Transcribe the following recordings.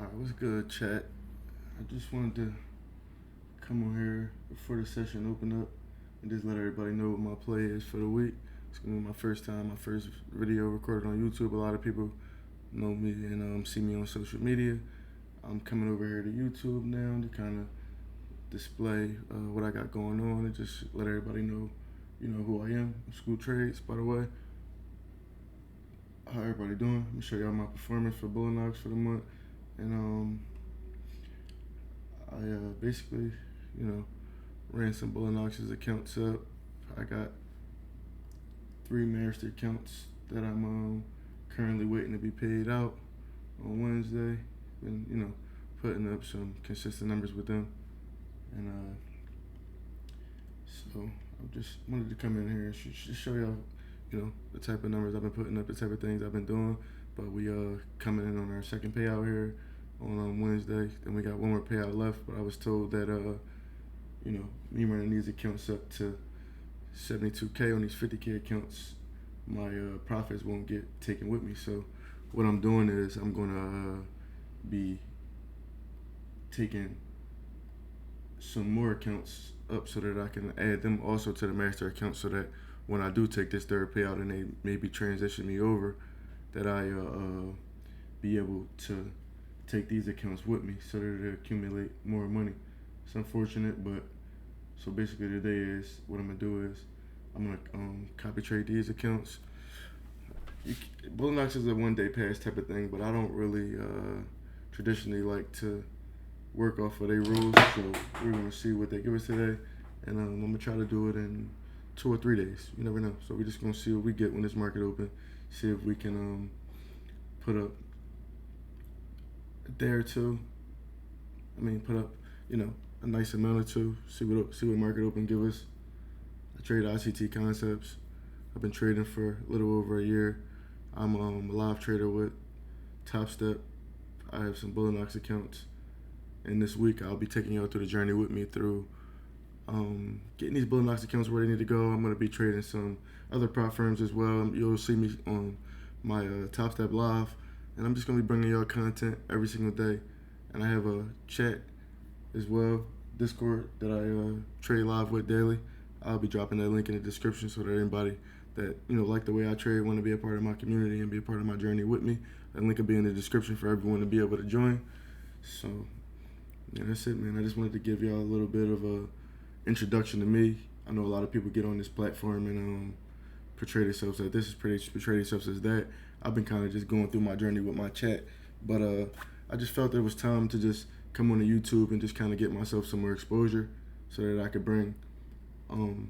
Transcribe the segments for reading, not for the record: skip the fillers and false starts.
Alright, what's good, chat? I just wanted to come on here before the session open up and just let everybody know what my play is for the week. It's gonna be my first time, my first video recorded on YouTube. A lot of people know me and see me on social media. I'm coming over here to YouTube now to kind of display what I got going on and just let everybody know, who I am. I'm School Trades, by the way. How everybody doing? I'm gonna show y'all my performance for Bulenox for the month. And I basically, ran some Bulenox's accounts up. I got 3 master accounts that I'm currently waiting to be paid out on Wednesday. And putting up some consistent numbers with them. And so I just wanted to come in here and just show y'all, the type of numbers I've been putting up, the type of things I've been doing. But we coming in on our second payout here on Wednesday. Then we got one more payout left. But I was told that me running these accounts up to 72K on these 50K accounts, my profits won't get taken with me. So what I'm doing is I'm gonna be taking some more accounts up so that I can add them also to the master account, so that when I do take this third payout and they maybe transition me over, that I be able to take these accounts with me so that they accumulate more money. It's unfortunate, but so basically today is what I'm gonna do is I'm gonna copy trade these accounts. Bulenox is a one-day pass type of thing, but I don't really traditionally like to work off of their rules. So we're gonna see what they give us today, and I'm gonna try to do it in 2 or 3 days. You never know. So we're just gonna see what we get when this market open. See if we can put up a day or two. Put up a nice amount or two. See what market open give us. I trade ICT concepts. I've been trading for a little over a year. I'm a live trader with Top Step. I have some Bulenox accounts, and this week I'll be taking y'all through the journey with me through getting these Bulenox accounts where they need to go. I'm going to be trading some other prop firms as well. You'll see me on my Top Step Live, and I'm just going to be bringing y'all content every single day. And I have a chat as well, Discord, that I trade live with daily. I'll be dropping that link in the description so that anybody that like the way I trade, want to be a part of my community and be a part of my journey with me, that link will be in the description for everyone to be able to join. So yeah, that's it, man. I just wanted to give y'all a little bit of a introduction to me. I know a lot of people get on this platform and portray themselves as this, portray themselves as that. I've been kind of just going through my journey with my chat, but I just felt it was time to just come on to YouTube and just kind of get myself some more exposure, so that I could bring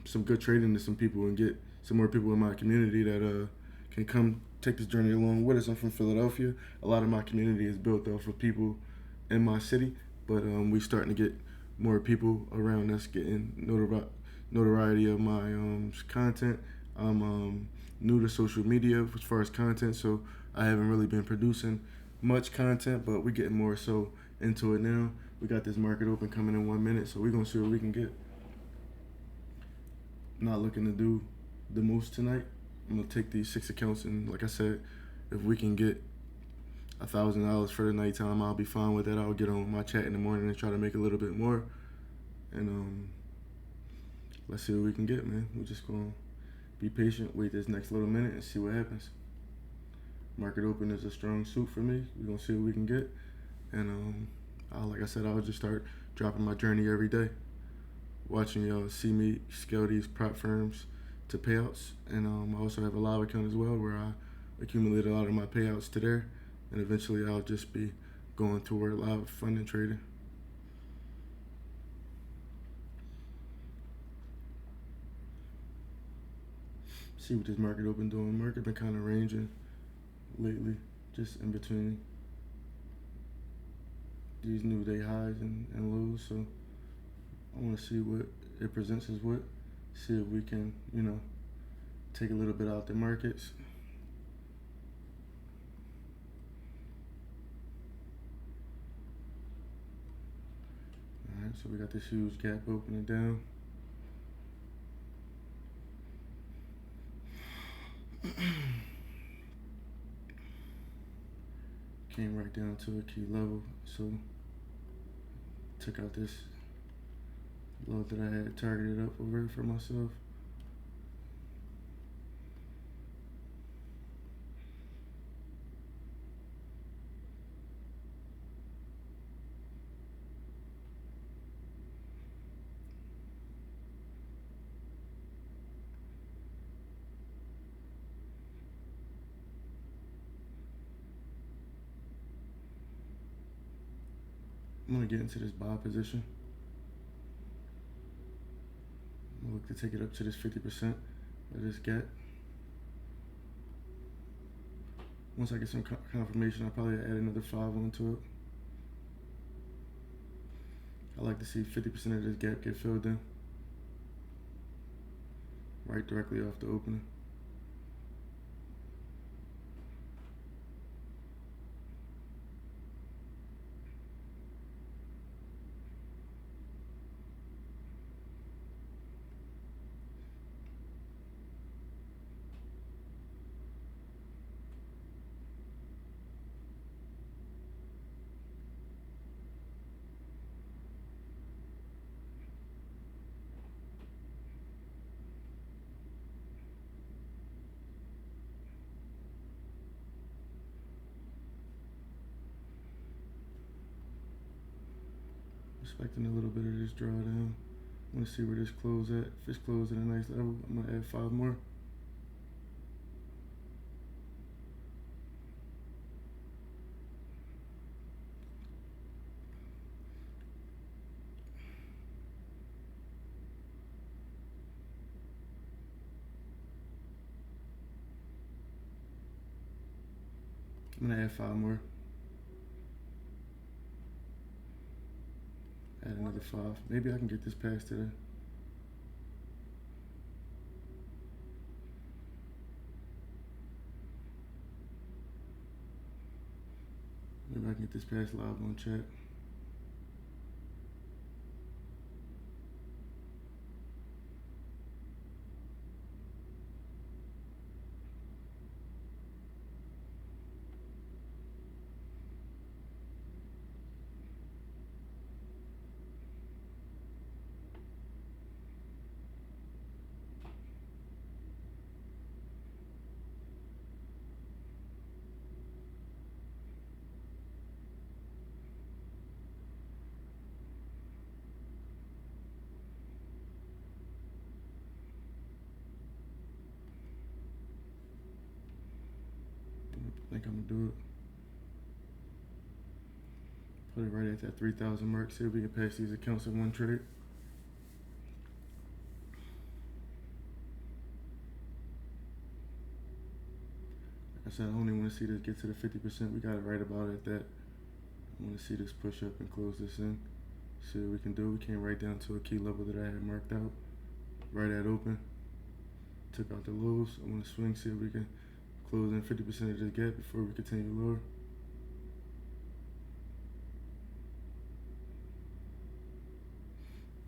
some good trading to some people and get some more people in my community that can come take this journey along with us. I'm from Philadelphia. A lot of my community is built off of people in my city, but we starting to get more people around us getting notoriety of my content. I'm new to social media as far as content, so I haven't really been producing much content, but we're getting more so into it now. We got this market open coming in 1 minute, so we're gonna see what we can get. Not looking to do the most tonight. I'm gonna take these 6 accounts, and like I said, if we can get $1,000 for the nighttime, I'll be fine with that. I'll get on my chat in the morning and try to make a little bit more. And let's see what we can get, man. We're just gonna be patient, wait this next little minute, and see what happens. Market open is a strong suit for me. We're gonna see what we can get, and like I said, I'll just start dropping my journey every day, watching y'all see me scale these prop firms to payouts. And I also have a live account as well where I accumulate a lot of my payouts to there, and eventually I'll just be going toward live funding trading. See what this market open doing. Market been kind of ranging lately, just in between these new day highs and lows. So I want to see what it presents us with. See if we can, take a little bit out the markets. All right, so we got this huge gap opening down. Came right right down to a key level. So took out this load that I had targeted up over for myself. I'm gonna get into this buy position. I'm gonna look to take it up to this 50% of this gap. Once I get some confirmation, I'll probably add another 5 onto it. I like to see 50% of this gap get filled in, right directly off the opening. Expecting a little bit of this drawdown. I want to see where this close at. If it's closed at a nice level, I'm gonna add 5 more. I'm gonna add 5 more. Add another 5. Maybe I can get this past today. Maybe I can get this past live on chat. I think I'm gonna do it. Put it right at that 3,000 mark. See if we can pass these accounts in one trade. Like I said, I only want to see this get to the 50%. We got it right about at that. I want to see this push up and close this in. See what we can do. We came right down to a key level that I had marked out. Right at open. Took out the lows. I want to swing, see if we can close in 50% of this gap before we continue lower.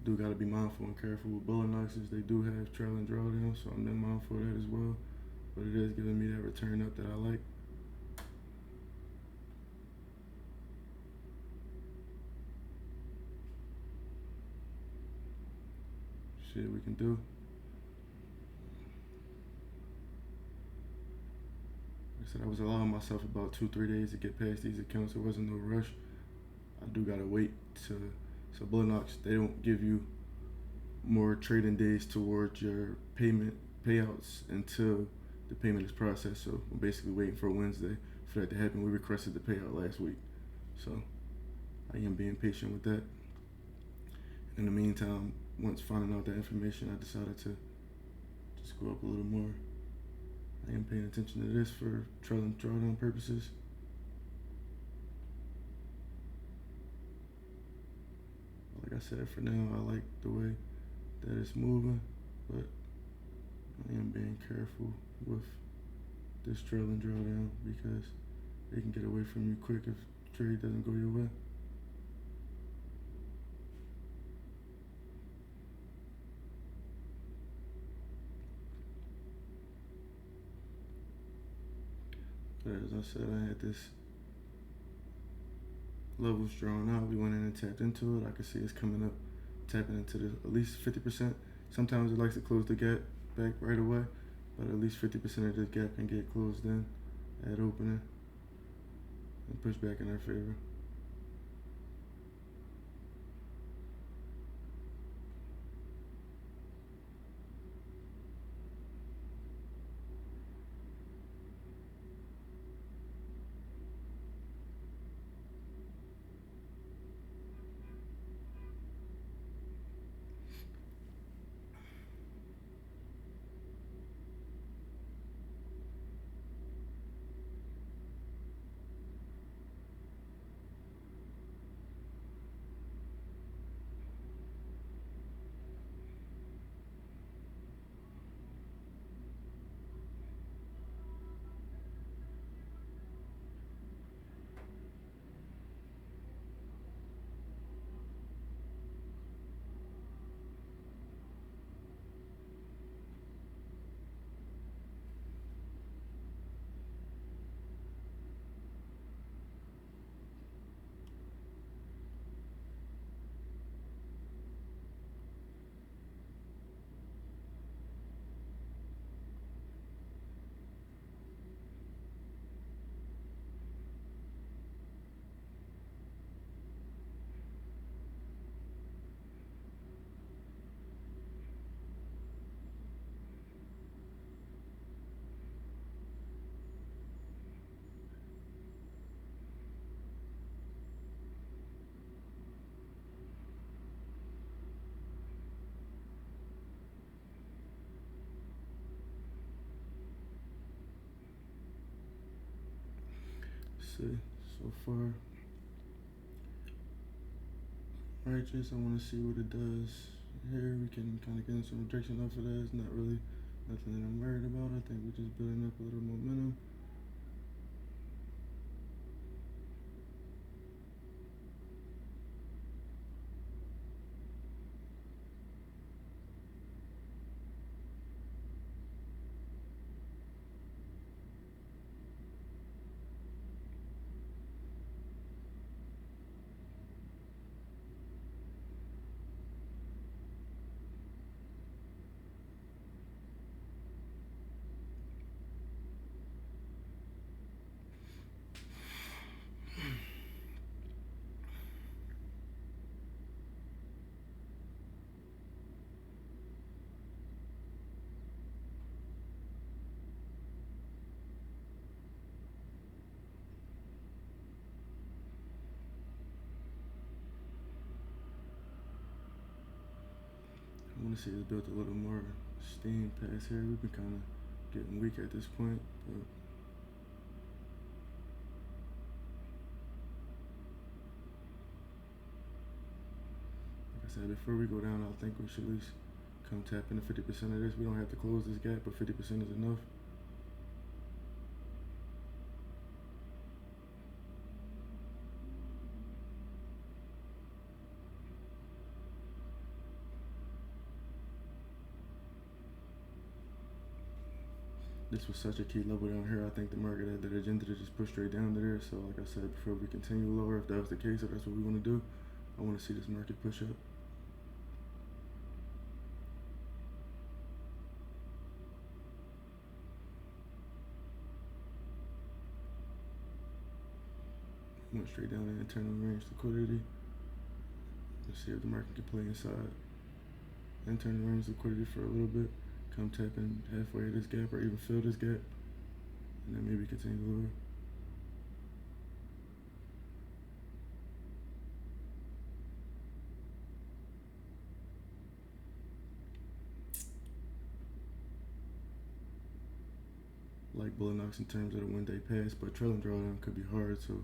Do gotta be mindful and careful with Bulenoxes. They do have trailing drawdown, so I'm mindful of that as well. But it is giving me that return up that I like. See what we can do. Like I said, I was allowing myself about 2-3 days to get past these accounts. There wasn't no rush. I do gotta wait to. So Bulenox, they don't give you more trading days towards your payouts until the payment is processed. So we're basically waiting for Wednesday for that to happen. We requested the payout last week, so I am being patient with that. In the meantime, once finding out that information, I decided to just go up a little more. I am paying attention to this for trailing drawdown purposes. Like I said, for now, I like the way that it's moving, but I am being careful with this trailing drawdown because they can get away from you quick if the trade doesn't go your way. But as I said, I had this levels drawn out. We went in and tapped into it. I can see it's coming up, tapping into the at least 50%. Sometimes it likes to close the gap back right away, but at least 50% of this gap can get closed in at opening and push back in our favor. See, so far righteous. I want to see what it does here. We can kind of get in some rejection off of that. It's not really nothing that I'm worried about. I think we're just building up a little momentum. I want to see it built a little more steam past here. We've been kind of getting weak at this point, but like I said, before we go down, I think we should at least come tap into 50% of this. We don't have to close this gap, but 50% is enough. This was such a key level down here. I think the market had that agenda to just push straight down to there. So like I said, before we continue lower, if that was the case, if that's what we want to do, I want to see this market push up. Went straight down to internal range liquidity. Let's see if the market can play inside internal range liquidity for a little bit. Come tap in halfway of this gap or even fill this gap, and then maybe continue lower. Like Bulenox in terms of the 1 day pass, but trailing drawdown could be hard, so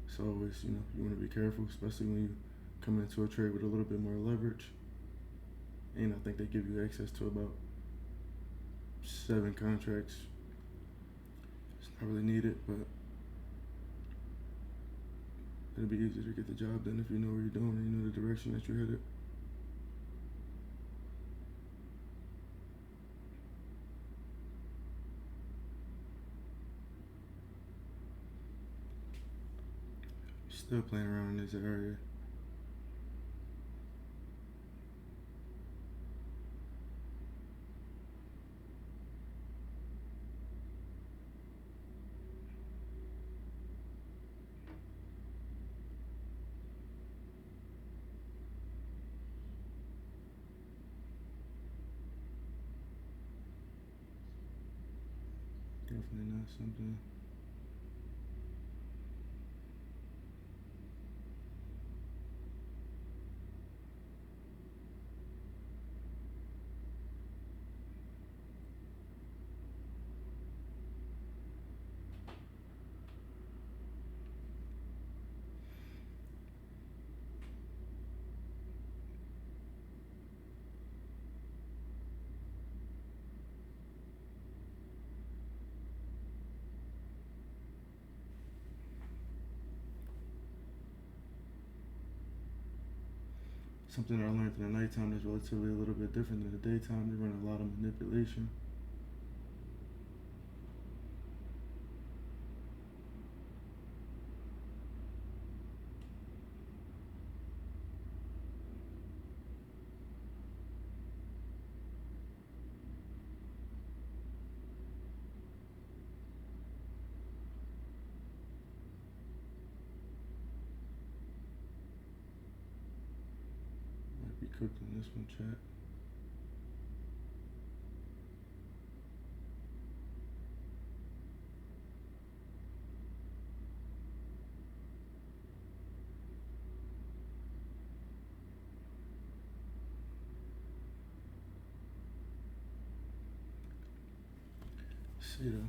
it's always, you want to be careful, especially when you come into a trade with a little bit more leverage. And I think they give you access to about 7 contracts. It's not really needed, but it'll be easier to get the job done if you know what you're doing and you know the direction that you're headed. Still playing around in this area. Definitely not something. Something that I learned in the nighttime is relatively a little bit different than the daytime. They run a lot of manipulation. Might be cooked in this one, chat. See though.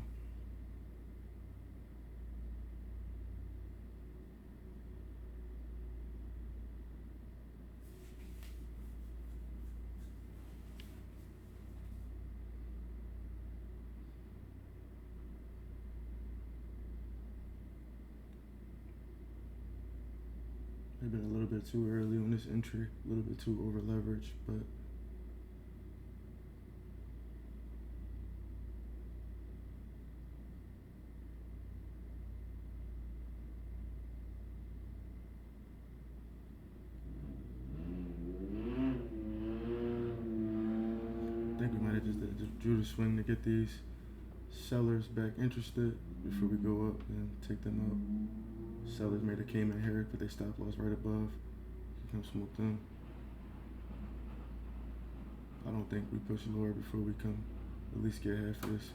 Maybe a little bit too early on this entry, a little bit too over leveraged, but I think we might have just drew the swing to get these sellers back interested before we go up and take them out. Sellers made a came in here, put their stop loss right above. Come smoke them. I don't think we push lower before we come at least get half of this,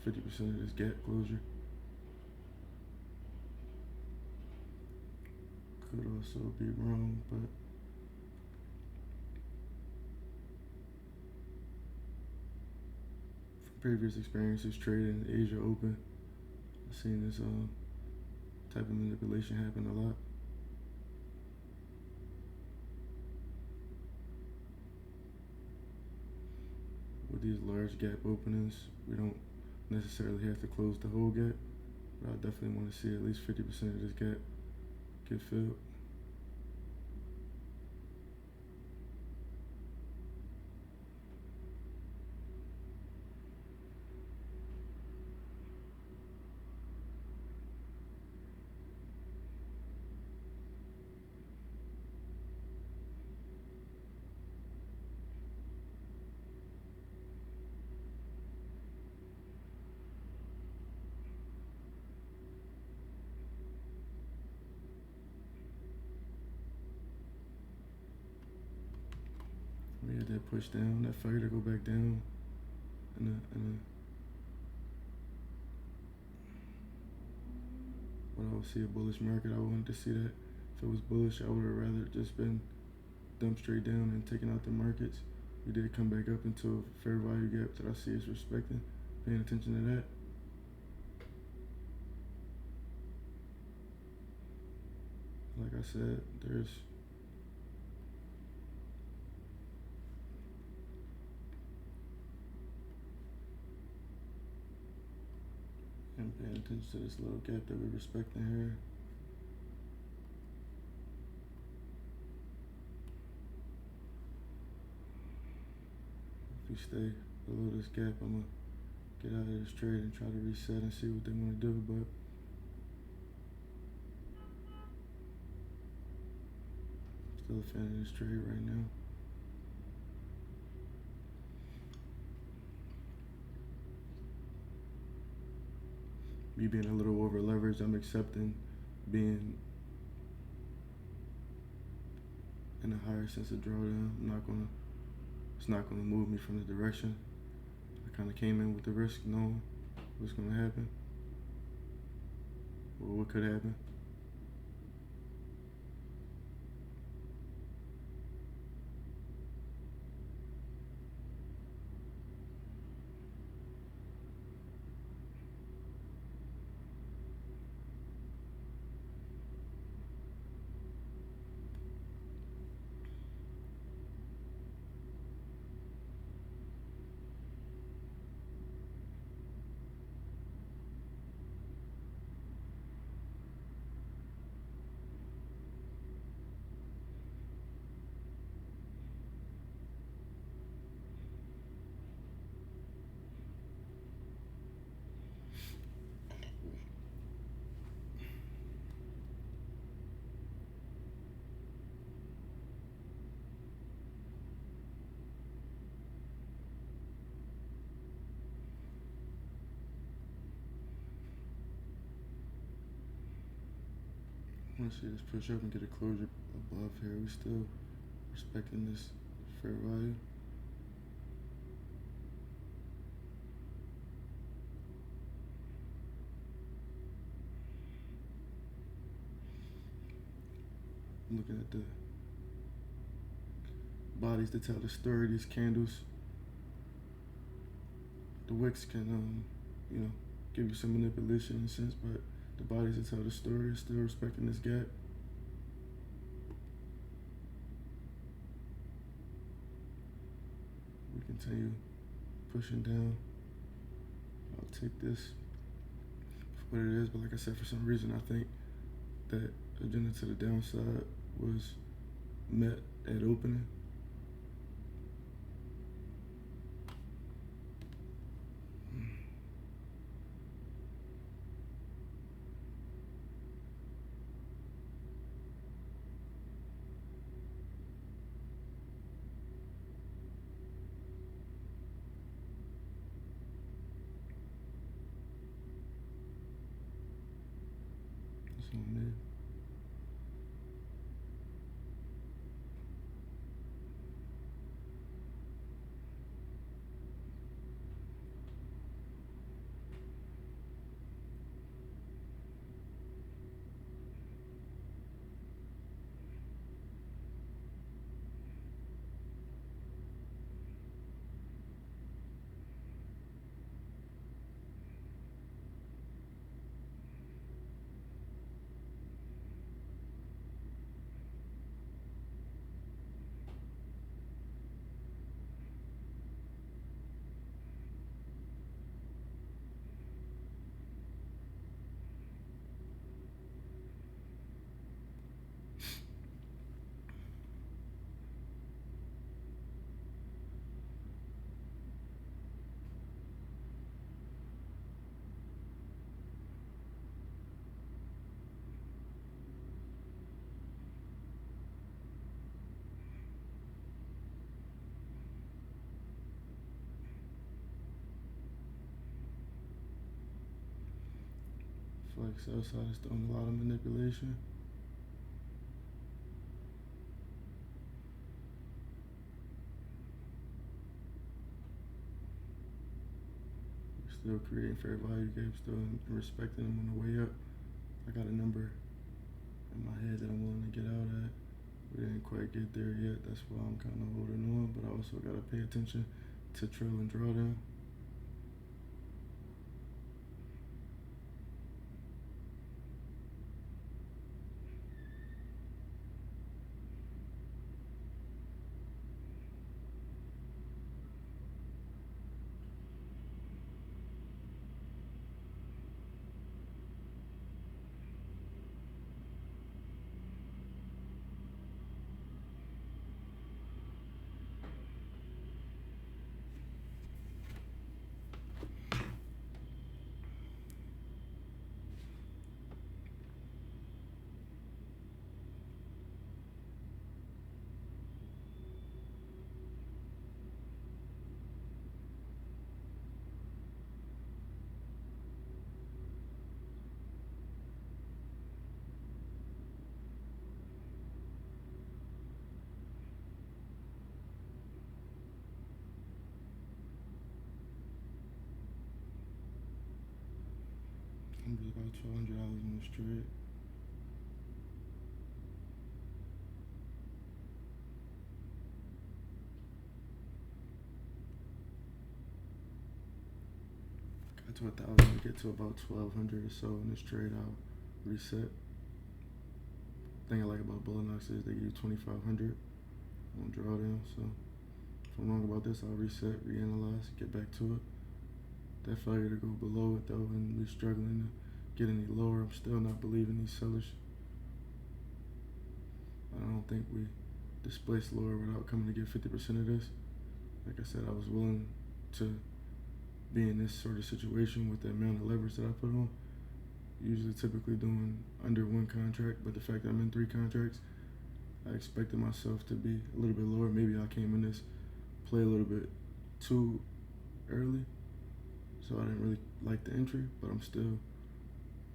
50% of this gap closure. Could also be wrong, but from previous experiences trading Asia Open, I've seen this type of manipulation happen a lot. With these large gap openings, we don't necessarily have to close the whole gap, but I definitely want to see at least 50% of this gap get filled. We had that push down, that fire to go back down, and when I would see a bullish market, I wanted to see that. If it was bullish, I would have rather just been dumped straight down and taken out the markets. We did come back up into a fair value gap that I see is respecting. Paying attention to that. Like I said, there's and paying attention to this little gap that we're respecting here. If we stay below this gap, I'm gonna get out of this trade and try to reset and see what they want to do. But Still a fan of this trade right now. Me being a little over leveraged, I'm accepting being in a higher sense of drawdown. It's not gonna move me from the direction. I kind of came in with the risk, knowing what's gonna happen or what could happen. I want to see this push up and get a closure above here. We still respecting this fair value. I'm looking at the bodies that tell the story. These candles, the wicks can, give you some manipulation in a sense, but the bodies that tell the story are still respecting this gap. We continue pushing down. I'll take this for what it is, but like I said, for some reason I think that agenda to the downside was met at opening. That's on mid. I feel like sell side is doing a lot of manipulation. We're still creating fair value gaps, still and respecting them on the way up. I got a number in my head that I'm willing to get out at. We didn't quite get there yet. That's why I'm kind of holding on, but I also got to pay attention to trail and drawdown. about $1,200 in this trade. Got to 1,000. We get to about 1,200 or so in this trade. I'll reset. Thing I like about Bulenox is they give you 2,500 on drawdown. So if I'm wrong about this, I'll reset, reanalyze, get back to it. That failure to go below it though, and we struggling to get any lower. I'm still not believing these sellers. I don't think we displaced lower without coming to get 50% of this. Like I said, I was willing to be in this sort of situation with the amount of leverage that I put on. Usually typically doing under one contract, but the fact that I'm in 3 contracts, I expected myself to be a little bit lower. Maybe I came in this play a little bit too early, so I didn't really like the entry, but I'm still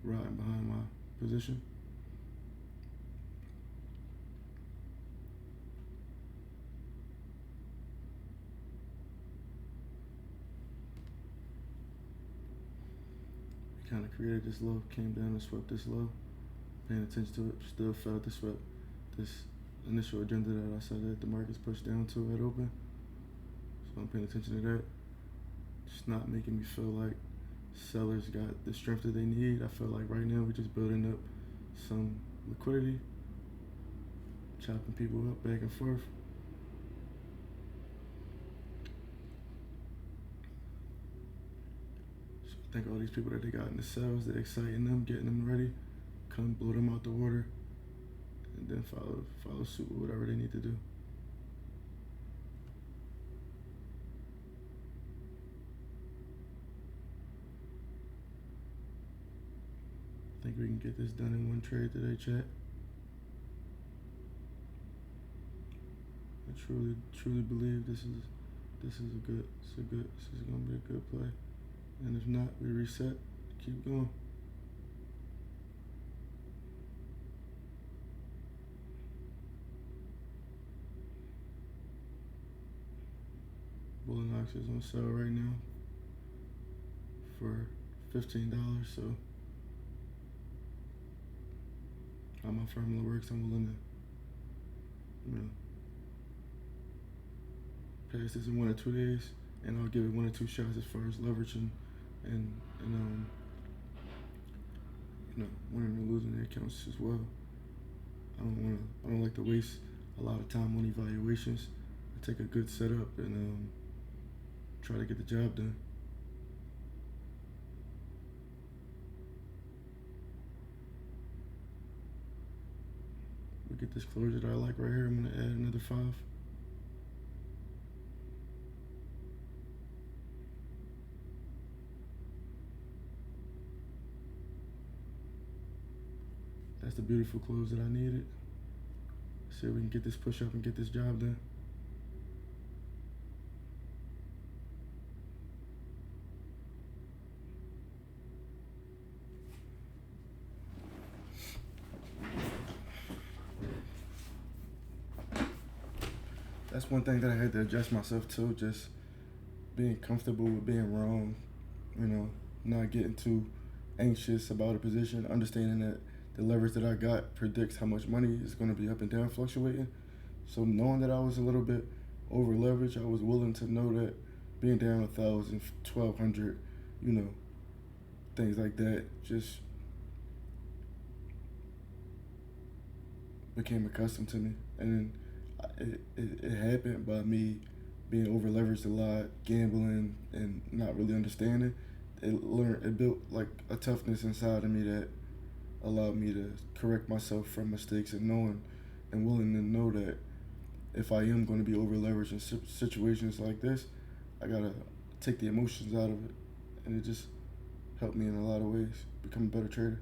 riding behind my position. Kind of created this low, came down and swept this low. Paying attention to it, still felt to swept this initial agenda that I said that the market's pushed down to at open. So I'm paying attention to that. It's not making me feel like sellers got the strength that they need. I feel like right now we're just building up some liquidity, chopping people up back and forth. I think all these people that they got in the cells, they're exciting them, getting them ready, come blow them out the water, and then follow suit with whatever they need to do. I think we can get this done in one trade today, chat. I truly believe this is gonna be a good play. And if not, we reset, keep going. Bulenox is on sale right now for $15. So how my formula works, I'm willing to, pass this in 1 or 2 days, and I'll give it 1 or 2 shots as far as leverage and winning or losing the accounts as well. I don't like to waste a lot of time on evaluations. I take a good setup and try to get the job done. We get this closure that I like right here. I'm gonna add another 5. That's the beautiful close that I needed. See if we can get this push up and get this job done. That's one thing that I had to adjust myself to, just being comfortable with being wrong, not getting too anxious about a position, understanding that the leverage that I got predicts how much money is going to be up and down fluctuating. So knowing that I was a little bit over leveraged, I was willing to know that being down 1,000, 1,200, things like that just became accustomed to me. And it happened by me being over leveraged a lot, gambling, and not really understanding. It built like a toughness inside of me that allowed me to correct myself from mistakes, and knowing and willing to know that if I am going to be over leveraged in situations like this, I gotta take the emotions out of it, and it just helped me in a lot of ways become a better trader.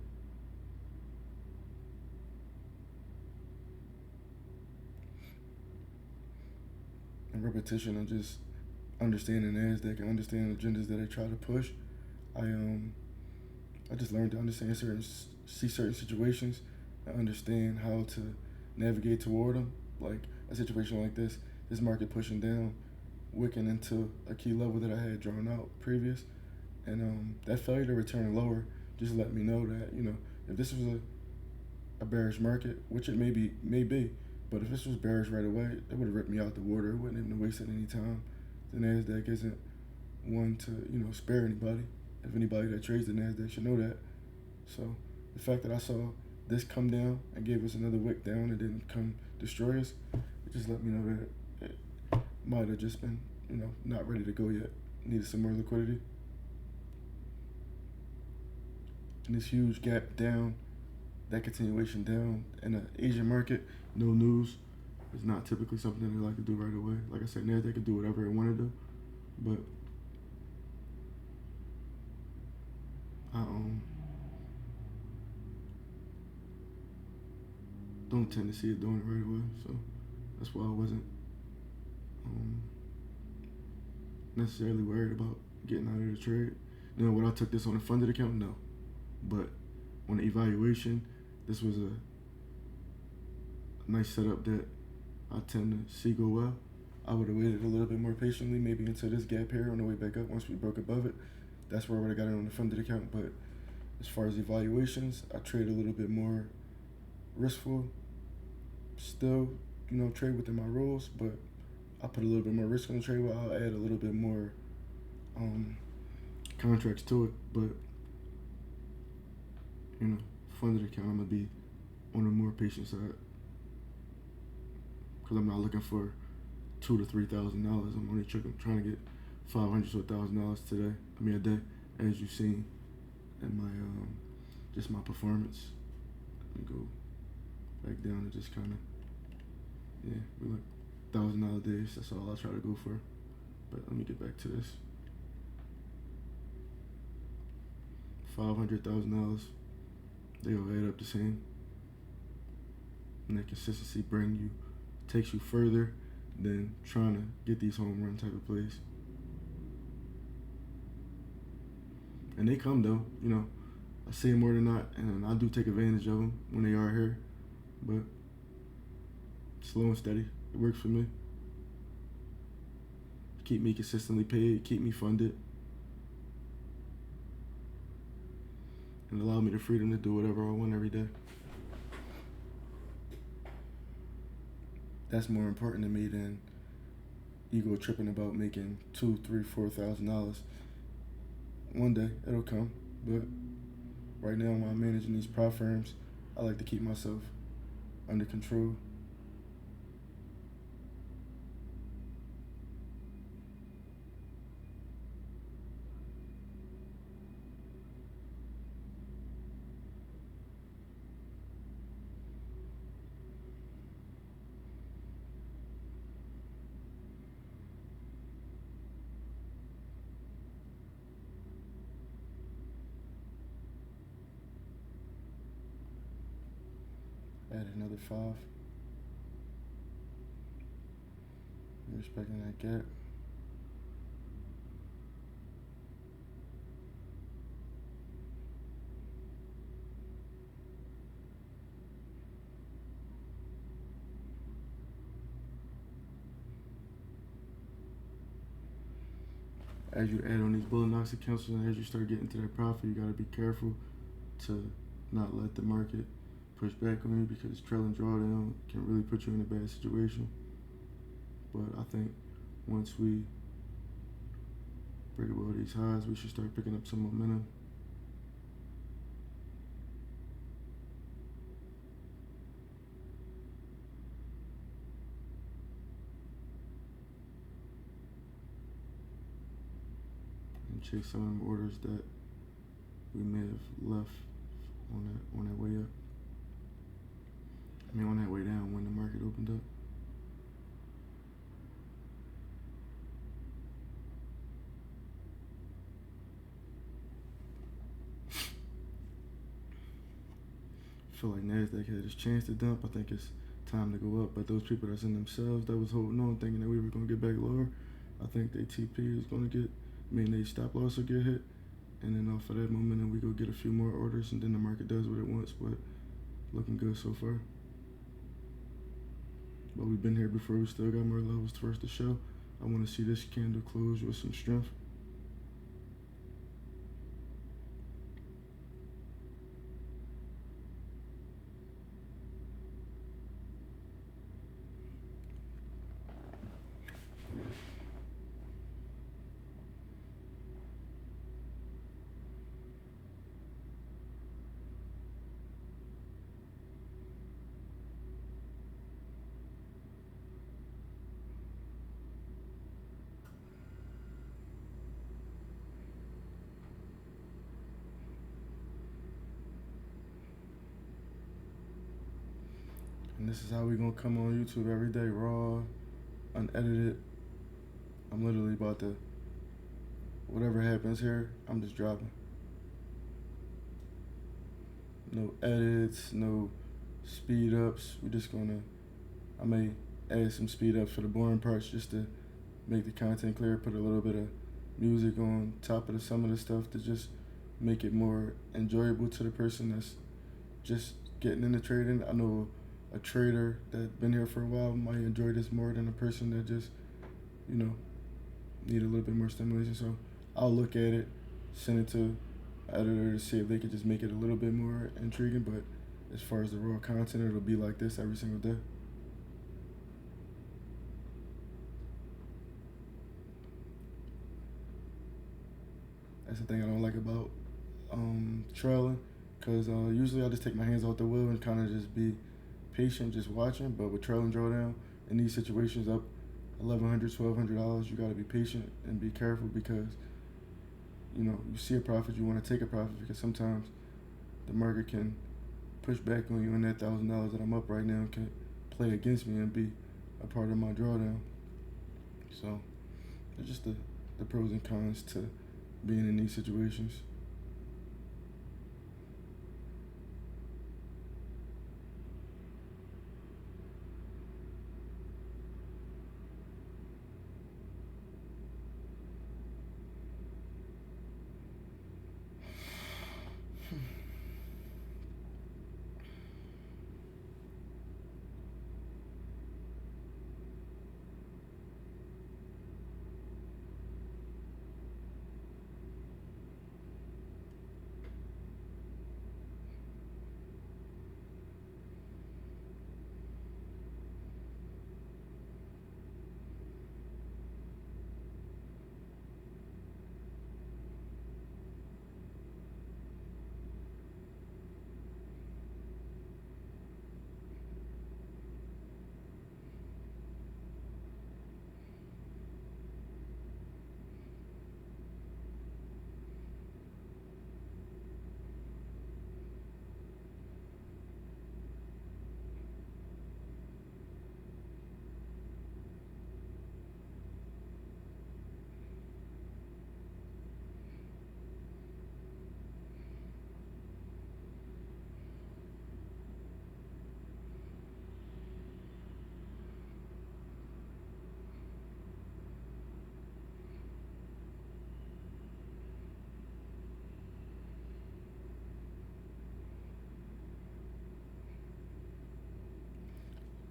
And repetition and just understanding NASDAQ and understanding agendas that they try to push, I just learned to understand see certain situations and understand how to navigate toward them. Like a situation like this market pushing down, wicking into a key level that I had drawn out previous, and that failure to return lower just let me know that, if this was a bearish market, which it may be, but if this was bearish right away, it would have ripped me out the water. It wouldn't have wasted any time. The NASDAQ isn't one to, spare anybody. If anybody that trades the NASDAQ should know that. So the fact that I saw this come down and gave us another wick down and didn't come destroy us, it just let me know that it might have just been, not ready to go yet. Needed some more liquidity. And this huge gap down, that continuation down in the Asian market, no news, is not typically something they like to do right away. Like I said, NASDAQ could do whatever it want to do, but I don't tend to see it doing it right away, so that's why I wasn't necessarily worried about getting out of the trade. Would I took this on a funded account? No, but on the evaluation, this was a nice setup that I tend to see go well. I would have waited a little bit more patiently, maybe until this gap here on the way back up. Once we broke above it, that's where I would have got it on the funded account. But as far as evaluations, I trade a little bit more riskful. Still, trade within my rules, but I put a little bit more risk on the trade. I'll add a little bit more contracts to it, but funded account, I'm gonna be on the more patient side because I'm not looking for $2,000 to $3,000. I'm only trying to get $500 to $1,000 today. A day, as you've seen in my just my performance. Let me go back down and just kind of we like $1,000 days. That's all I try to go for. But let me get back to this. $500,000. They all add up the same. And that consistency takes you further than trying to get these home run type of plays. And they come though, I see them more than not, and I do take advantage of them when they are here. But slow and steady, it works for me. Keep me consistently paid, keep me funded, and allow me the freedom to do whatever I want every day. That's more important to me than ego tripping about making $2,000, $3,000, $4,000. One day it'll come, but right now while I'm managing these prop firms, I like to keep myself under control. Add another 5. You're respecting that gap. As you add on these Bulenox accounts and as you start getting to that profit, you gotta be careful to not let the market push back on you, because trailing drawdown can really put you in a bad situation. But I think once we break above these highs, we should start picking up some momentum. And chase some of them orders that we may have left on that way up. On that way down when the market opened up. I feel like NASDAQ had its chance to dump. I think it's time to go up. But those people that's in themselves that was holding on, thinking that we were going to get back lower, I think their TP is going to they stop loss will get hit. And then off of that momentum, we go get a few more orders, and then the market does what it wants. But looking good so far. But we've been here before. We still got more levels for us to show. I want to see this candle close with some strength. And this is how we gonna come on YouTube every day, raw, unedited. I'm literally about to, whatever happens here, I'm just dropping. No edits, no speed ups. We're just gonna, I may add some speed ups for the boring parts just to make the content clear, put a little bit of music on top of some of the stuff to just make it more enjoyable to the person that's just getting into trading. I know a trader that's been here for a while might enjoy this more than a person that just, you know, need a little bit more stimulation. So I'll look at it, send it to an editor to see if they could just make it a little bit more intriguing. But as far as the raw content, it'll be like this every single day. That's the thing I don't like about trailing, because usually I just take my hands off the wheel and kind of just be patient, just watching. But with trailing drawdown, in these situations up $1,100, $1,200, you got to be patient and be careful, because you know you see a profit, you want to take a profit, because sometimes the market can push back on you, and that $1,000 that I'm up right now can play against me and be a part of my drawdown. So it's just the pros and cons to being in these situations.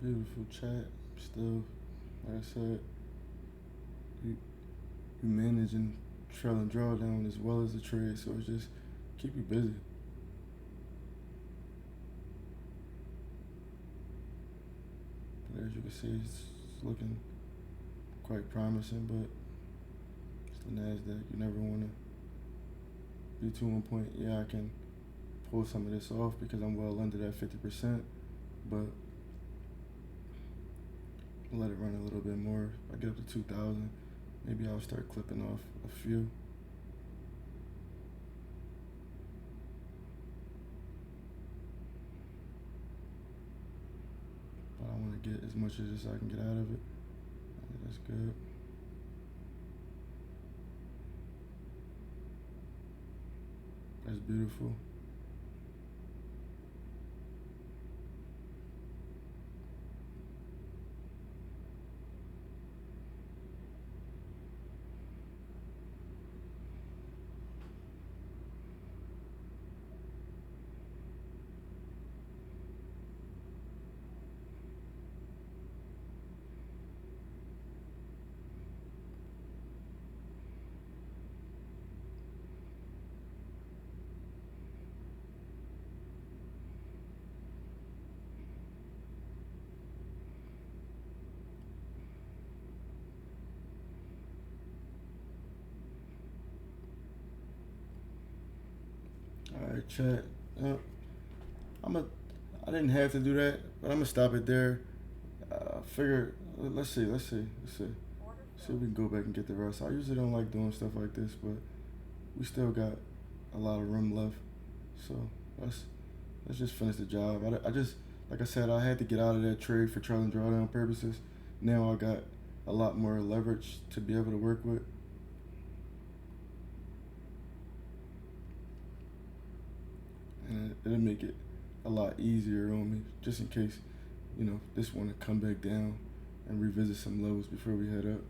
Beautiful chat. Still, like I said, you managing trailing drawdown as well as the trade, so it's just keep you busy. But as you can see, it's looking quite promising, but it's the NASDAQ. You never want to be too on point. Yeah, I can pull some of this off because I'm well under that 50%, but let it run a little bit more. If I get up to 2,000, maybe I'll start clipping off a few. But I want to get as much as I can get out of it. That's good. That's beautiful. All right, chat. I didn't have to do that, but I'm gonna stop it there. Figure. Let's see. See if we can go back and get the rest. I usually don't like doing stuff like this, but we still got a lot of room left. So let's just finish the job. I just like I said, I had to get out of that trade for trailing drawdown purposes. Now I got a lot more leverage to be able to work with. And it'll make it a lot easier on me, just in case, this one to come back down and revisit some lows before we head up.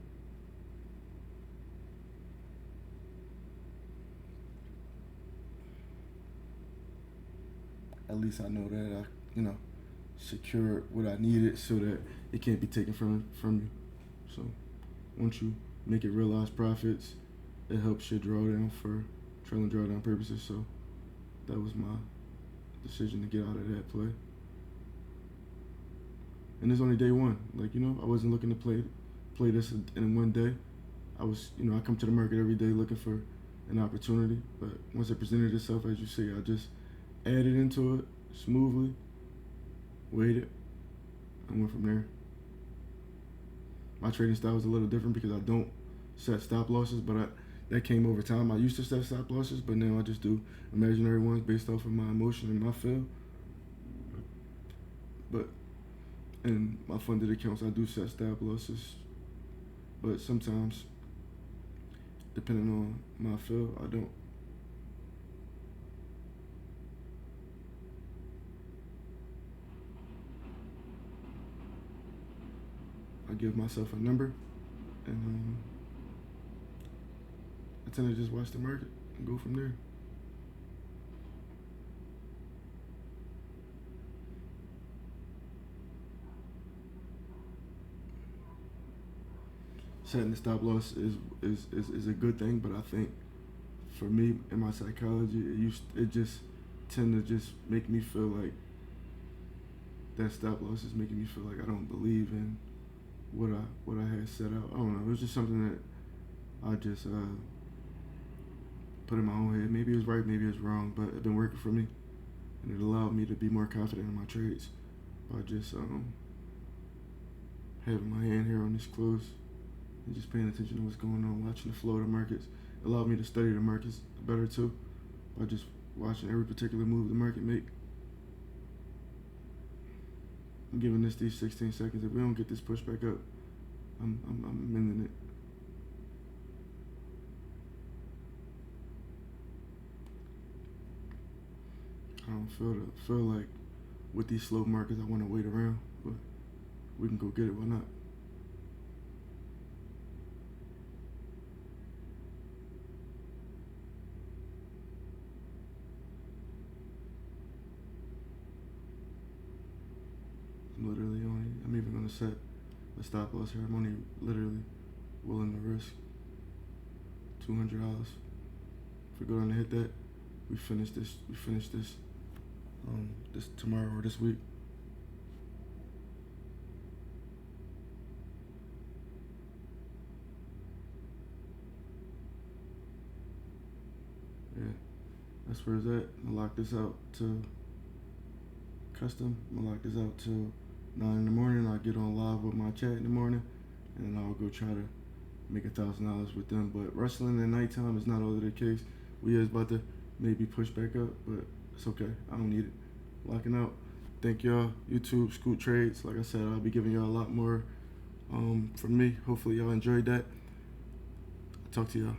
At least I know that I secured what I needed so that it can't be taken from you. So once you make it realized profits, it helps your drawdown for trailing drawdown purposes. So that was my decision to get out of that play. And it's only day one. I wasn't looking to play this in one day. I come to the market every day looking for an opportunity. But once it presented itself, as you say, I just added into it smoothly, waited, and went from there. My trading style was a little different because I don't set stop losses, but that came over time. I used to set stop losses, but now I just do imaginary ones based off of my emotion and my feel. But in my funded accounts, I do set stop losses, but sometimes, depending on my feel, I don't. I give myself a number, and I tend to just watch the market and go from there. Setting the stop loss is a good thing, but I think for me and my psychology, it just tend to just make me feel like that stop loss is making me feel like I don't believe in what I had set out. I don't know. It was just something that I just put in my own head. Maybe it was right, maybe it was wrong, but it's been working for me, and it allowed me to be more confident in my trades by just having my hand here on this close and just paying attention to what's going on, watching the flow of the markets. It allowed me to study the markets better too by just watching every particular move the market make. I'm giving this these 16 seconds. If we don't get this push back up, I'm ending it. I don't feel like with these slow markets I want to wait around, but we can go get it. Why not? I'm even gonna set a stop loss here. I'm only literally willing to risk $200. If we go down to hit that, we finish this this tomorrow or this week. Yeah, that's where it's at. I'm gonna lock this out to custom. I'm gonna lock this out till 9 in the morning. I'll get on live with my chat in the morning, and I'll go try to make $1,000 with them. But wrestling at nighttime is not always the case. We is about to maybe push back up, but it's okay. I don't need it. Locking out. Thank y'all. YouTube, Scoot Trades. Like I said, I'll be giving y'all a lot more from me. Hopefully y'all enjoyed that. I'll talk to y'all.